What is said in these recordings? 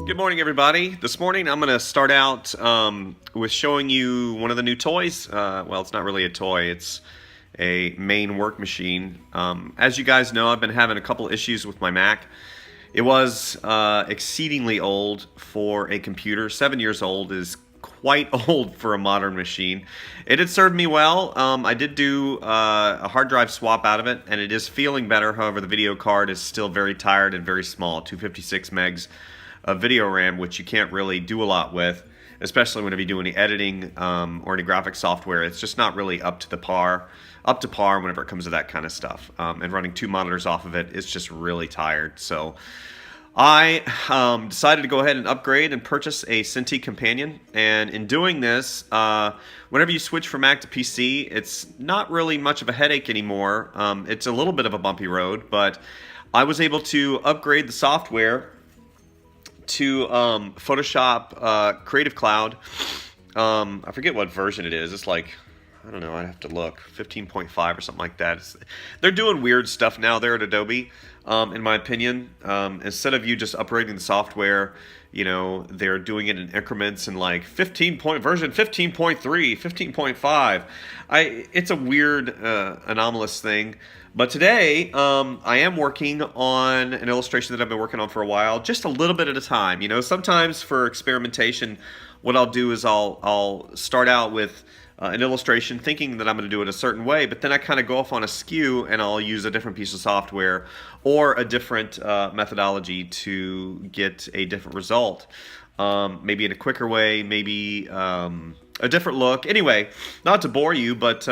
Good morning, everybody. This morning I'm going to start out with showing you one of the new toys. Well, it's not really a toy, it's a main work machine. As you guys know, I've been having a couple issues with my Mac. It was exceedingly old for a computer. 7 years old is quite old for a modern machine. It had served me well. I did do a hard drive swap out of it, and it is feeling better. However, the video card is still very tired and very small, 256 megs of video RAM, which you can't really do a lot with, especially whenever you do any editing or any graphics software. It's just not really up to par whenever it comes to that kind of stuff. And running two monitors off of it is just really tired. So I decided to go ahead and upgrade and purchase a Cintiq companion. And in doing this, whenever you switch from Mac to PC, it's not really much of a headache anymore. It's a little bit of a bumpy road, but I was able to upgrade the software to Photoshop Creative Cloud. I forget what version it is. It's like, I don't know, I'd have to look, 15.5 or something like that. They're doing weird stuff now there at Adobe, in my opinion. Instead of you just upgrading the software, you know, they're doing it in increments in like version 15.3, 15.5. It's a weird, anomalous thing. But today, I am working on an illustration that I've been working on for a while, just a little bit at a time. You know, sometimes for experimentation, what I'll do is I'll start out with an illustration thinking that I'm going to do it a certain way, but then I kind of go off on a skew and I'll use a different piece of software or a different methodology to get a different result. Maybe in a quicker way, maybe a different look. Anyway, not to bore you, but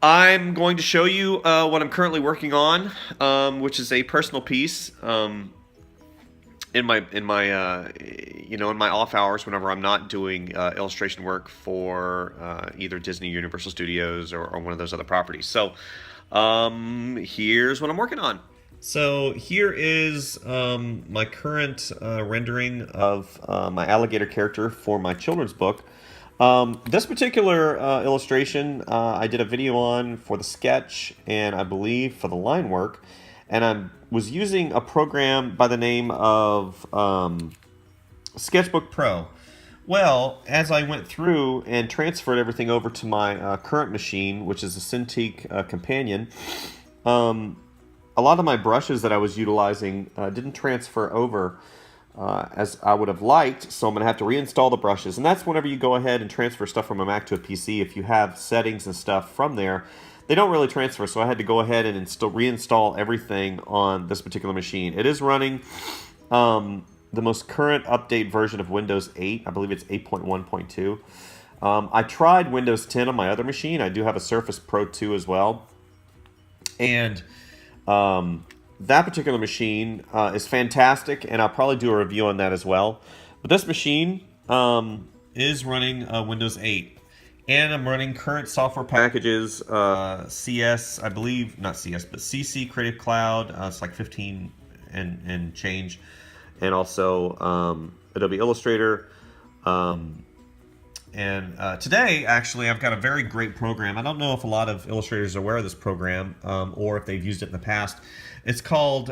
I'm going to show you what I'm currently working on, which is a personal piece in my off hours whenever I'm not doing illustration work for either Disney, Universal Studios, or one of those other properties. So here's what I'm working on. So here is my current rendering of my alligator character for my children's book. This particular illustration I did a video on for the sketch and I believe for the line work, and I was using a program by the name of Sketchbook Pro. Well, as I went through and transferred everything over to my current machine, which is a Cintiq companion, a lot of my brushes that I was utilizing didn't transfer over as I would have liked, so I'm going to have to reinstall the brushes. And that's whenever you go ahead and transfer stuff from a Mac to a PC. If you have settings and stuff from there, they don't really transfer, so I had to go ahead and reinstall everything on this particular machine. It is running the most current update version of Windows 8. I believe it's 8.1.2. I tried Windows 10 on my other machine. I do have a Surface Pro 2 as well. And that particular machine is fantastic, and I'll probably do a review on that as well. But this machine is running Windows 8. And I'm running current software packages, CS, I believe, not CS, but CC Creative Cloud. It's like 15 and change. And also Adobe Illustrator. And today, actually, I've got a very great program. I don't know if a lot of illustrators are aware of this program or if they've used it in the past. It's called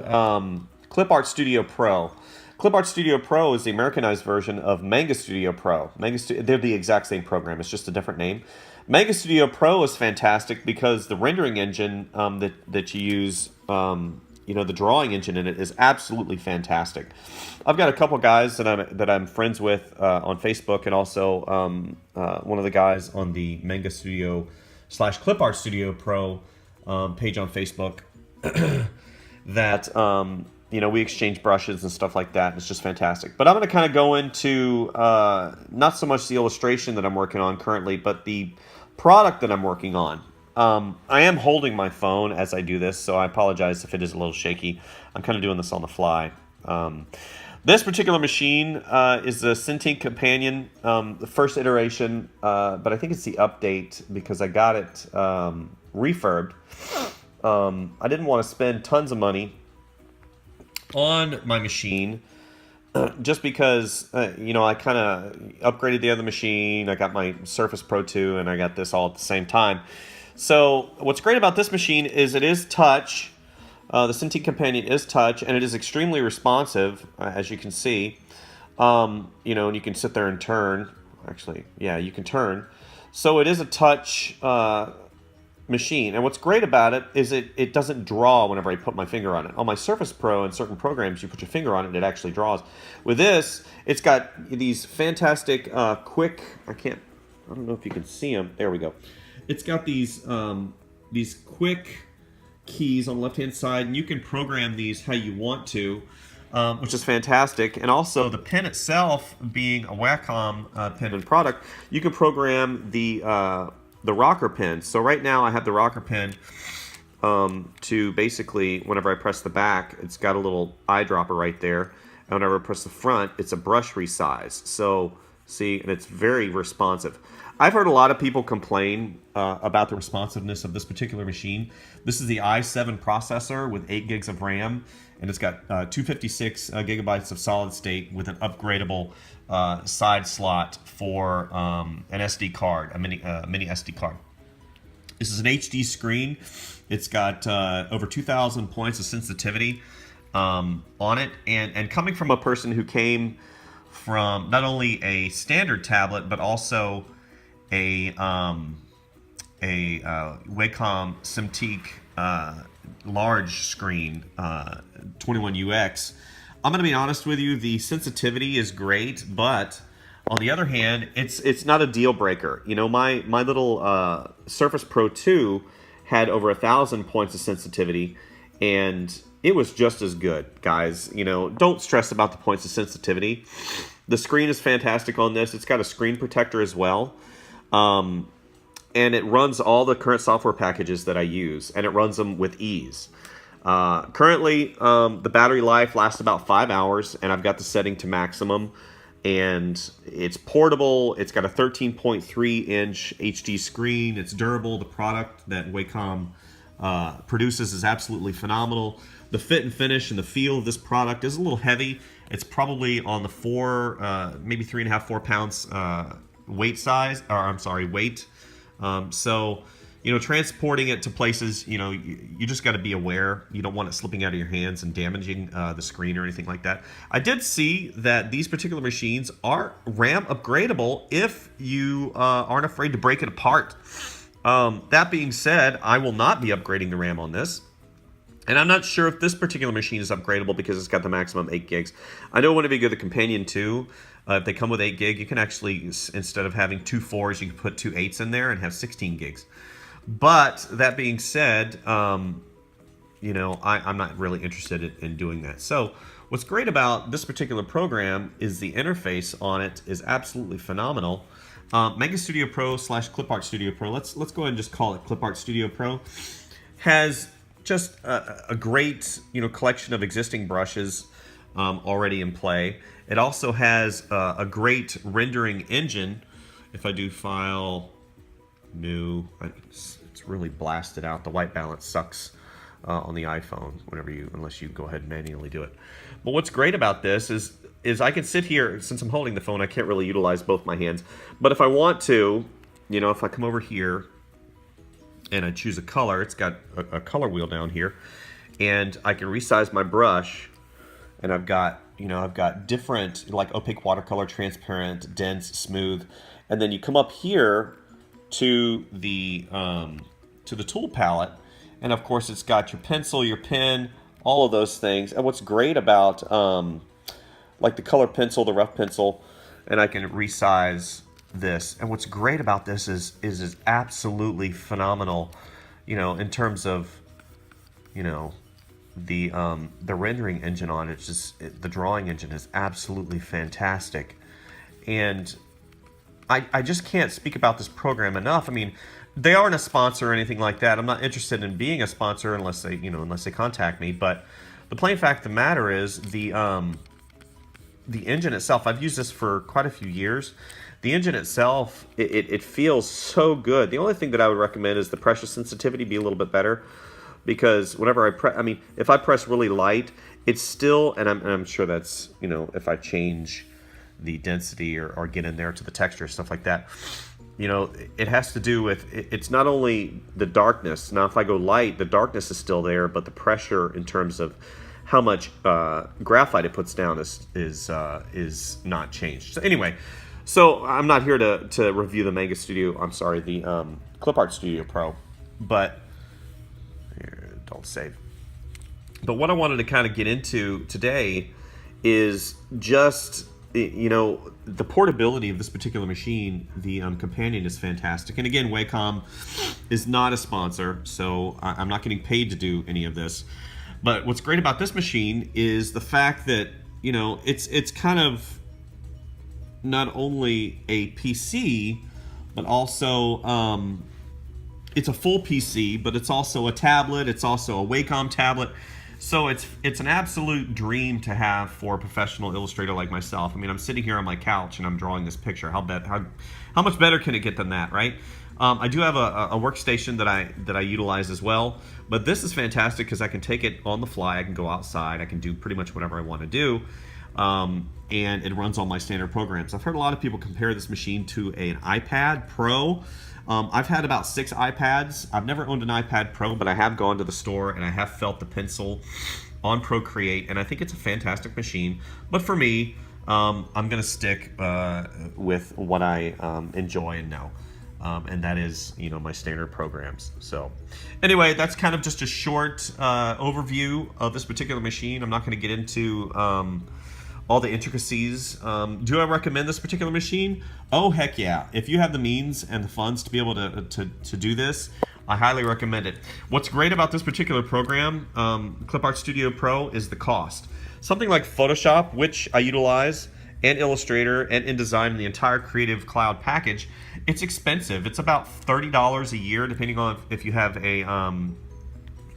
Clip Art Studio Pro. Clip Art Studio Pro is the Americanized version of Manga Studio Pro. They're the exact same program. It's just a different name. Manga Studio Pro is fantastic because the rendering engine that you use, the drawing engine in it is absolutely fantastic. I've got a couple guys that I'm friends with on Facebook, and also one of the guys on the Manga Studio / Clip Art Studio Pro page on Facebook that we exchange brushes and stuff like that. It's just fantastic. But I'm going to kind of go into not so much the illustration that I'm working on currently, but the product that I'm working on. I am holding my phone as I do this, so I apologize if it is a little shaky. I'm kind of doing this on the fly. This particular machine is the Cintiq companion, the first iteration, but I think it's the update because I got it refurbed. I didn't want to spend tons of money on my machine just because I kind of upgraded the other machine. I got my Surface Pro 2 and I got this all at the same time. So what's great about this machine is it is touch. The Cintiq Companion is touch, and it is extremely responsive, as you can see. You know, and you can sit there and turn. Actually, yeah, you can turn. So it is a touch machine, and what's great about it is it doesn't draw whenever I put my finger on it. On my Surface Pro and certain programs, you put your finger on it and it actually draws. With this, it's got these fantastic quick, I don't know if you can see them. There we go. It's got these quick keys on the left hand side, and you can program these how you want to, which is fantastic. And also the pen itself, being a Wacom pen and product, you can program the rocker pin. So right now I have the rocker pin to basically, whenever I press the back, it's got a little eyedropper right there, and whenever I press the front, it's a brush resize. So see, and it's very responsive. I've heard a lot of people complain about the responsiveness of this particular machine. This is the i7 processor with 8 gigs of RAM, and it's got 256 gigabytes of solid state with an upgradable side slot for an SD card, a mini SD card. This is an HD screen. It's got over 2,000 points of sensitivity on it, and coming from a person who came from not only a standard tablet but also a Wacom Cintiq large screen 21UX. I'm going to be honest with you, the sensitivity is great, but on the other hand, it's not a deal breaker. You know, my little Surface Pro 2 had over 1,000 points of sensitivity, and it was just as good, guys. You know, don't stress about the points of sensitivity. The screen is fantastic on this. It's got a screen protector as well. And it runs all the current software packages that I use, and it runs them with ease. Currently, the battery life lasts about 5 hours, and I've got the setting to maximum. And it's portable. It's got a 13.3-inch HD screen. It's durable. The product that Wacom produces is absolutely phenomenal. The fit and finish and the feel of this product is a little heavy. It's probably on the maybe 3.5, 4 pounds weight. So, you know, transporting it to places, you know, you just got to be aware. You don't want it slipping out of your hands and damaging the screen or anything like that. I did see that these particular machines are RAM upgradable if you aren't afraid to break it apart. That being said, I will not be upgrading the RAM on this. And I'm not sure if this particular machine is upgradable because it's got the maximum 8 gigs. I know whenever you go to the Companion 2, if they come with 8 gig, you can actually, instead of having 2 4s, you can put 2 8s in there and have 16 gigs. But that being said, you know, I'm not really interested in doing that. So what's great about this particular program is the interface on it is absolutely phenomenal. Mega Studio Pro / ClipArt Studio Pro, let's go ahead and just call it ClipArt Studio Pro, has just a great, you know, collection of existing brushes already in play. It also has a great rendering engine. If I do File, New, it's really blasted out. The white balance sucks on the iPhone unless you go ahead and manually do it. But what's great about this is I can sit here, since I'm holding the phone, I can't really utilize both my hands. But if I want to, you know, if I come over here and I choose a color, it's got a color wheel down here, and I can resize my brush, and I've got different, like opaque watercolor, transparent, dense, smooth, and then you come up here to the tool palette, and of course it's got your pencil, your pen, all of those things. And what's great about like the color pencil, the rough pencil, and I can resize this. And what's great about this is absolutely phenomenal, you know, in terms of, you know, the rendering engine on it. The drawing engine is absolutely fantastic, and I just can't speak about this program enough. I mean, they aren't a sponsor or anything like that. I'm not interested in being a sponsor unless they contact me. But the plain fact of the matter is the engine itself. I've used this for quite a few years. The engine itself, it feels so good. The only thing that I would recommend is the pressure sensitivity be a little bit better, because whenever if I press really light, it's still, and I'm sure that's, you know, if I change the density or get in there to the texture, stuff like that, you know, it has to do with, it's not only the darkness. Now, if I go light, the darkness is still there, but the pressure in terms of how much graphite it puts down is not changed. So anyway, so I'm not here to review the Manga Studio. I'm sorry, the Clip Art Studio Pro, but here, don't save. But what I wanted to kind of get into today is just, you know, the portability of this particular machine. The companion is fantastic. And again, Wacom is not a sponsor, so I'm not getting paid to do any of this. But what's great about this machine is the fact that, you know, it's kind of not only a PC, but also it's a full PC, but it's also a tablet. It's also a Wacom tablet. So it's an absolute dream to have for a professional illustrator like myself. I mean, I'm sitting here on my couch and I'm drawing this picture. How much better can it get than that, right? I do have a workstation that I utilize as well, but this is fantastic because I can take it on the fly. I can go outside. I can do pretty much whatever I want to do, and it runs all my standard programs. I've heard a lot of people compare this machine to an iPad Pro. I've had about 6 iPads. I've never owned an iPad Pro, but I have gone to the store and I have felt the pencil on Procreate, and I think it's a fantastic machine. But for me, I'm going to stick with what I enjoy and know, and that is, you know, my standard programs. So anyway, that's kind of just a short overview of this particular machine. I'm not going to get into all the intricacies. Do I recommend this particular machine? Oh, heck yeah. If you have the means and the funds to be able to do this, I highly recommend it. What's great about this particular program, Clip Art Studio Pro, is the cost. Something like Photoshop, which I utilize, and Illustrator, and InDesign, and the entire Creative Cloud package, it's expensive. It's about $30 a year, depending on if you have a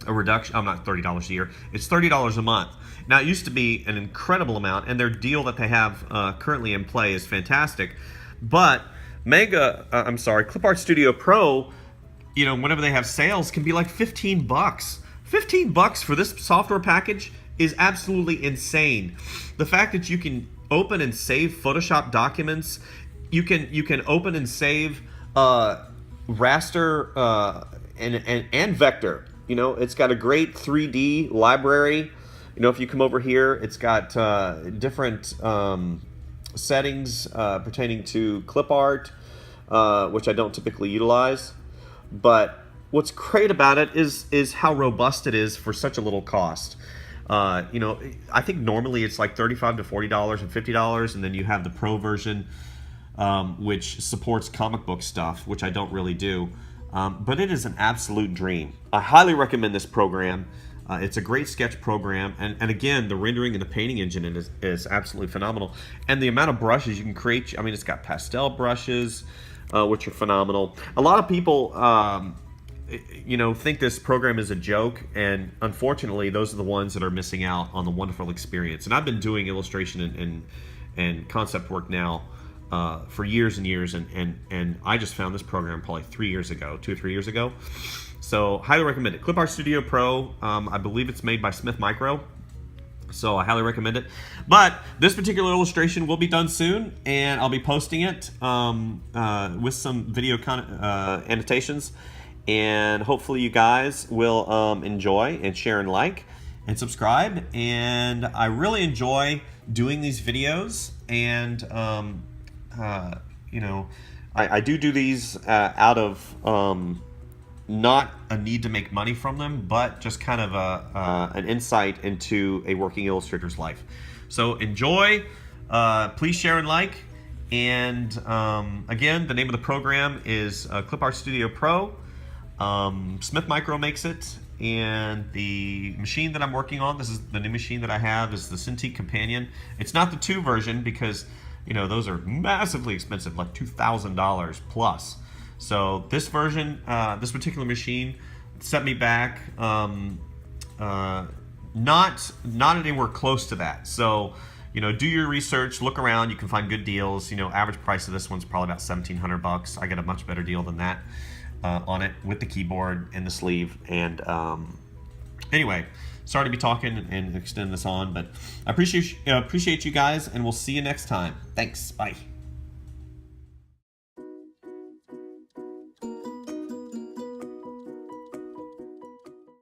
reduction. I'm not $30 a year. It's $30 a month. Now, it used to be an incredible amount, and their deal that they have currently in play is fantastic. But Clip Art Studio Pro, you know, whenever they have sales, can be like 15 bucks. 15 bucks for this software package is absolutely insane. The fact that you can open and save Photoshop documents, you can open and save raster and vector. You know, it's got a great 3D library. You know, if you come over here, it's got different settings pertaining to clip art, which I don't typically utilize. But what's great about it is how robust it is for such a little cost. You know, I think normally it's like $35 to $40 and $50, and then you have the Pro version, which supports comic book stuff, which I don't really do. But it is an absolute dream. I highly recommend this program. It's a great sketch program, and again, the rendering and the painting engine is absolutely phenomenal. And the amount of brushes you can create, I mean, it's got pastel brushes, which are phenomenal. A lot of people, you know, think this program is a joke, and unfortunately, those are the ones that are missing out on the wonderful experience. And I've been doing illustration and concept work now for years and years, and I just found this program probably 2 or 3 years ago. So highly recommend it. Clip Art Studio Pro, I believe it's made by Smith Micro, so I highly recommend it. But this particular illustration will be done soon, and I'll be posting it with some video annotations, and hopefully you guys will enjoy and share and like and subscribe. And I really enjoy doing these videos, and you know, I do these out of not a need to make money from them, but just kind of an insight into a working illustrator's life. So enjoy, please share and like, and again, the name of the program is Clip Art Studio Pro. Smith Micro makes it, and the machine that I'm working on, this is the new machine that I have, is the Cintiq Companion. It's not the 2 version because, you know, those are massively expensive, like $2,000 plus. So this version, this particular machine, set me back not anywhere close to that. So, you know, do your research, look around, you can find good deals. You know, average price of this one's probably about 1,700 bucks. I get a much better deal than that on it, with the keyboard and the sleeve. And anyway, sorry to be talking and extending this on, but I appreciate you guys, and we'll see you next time. Thanks, bye.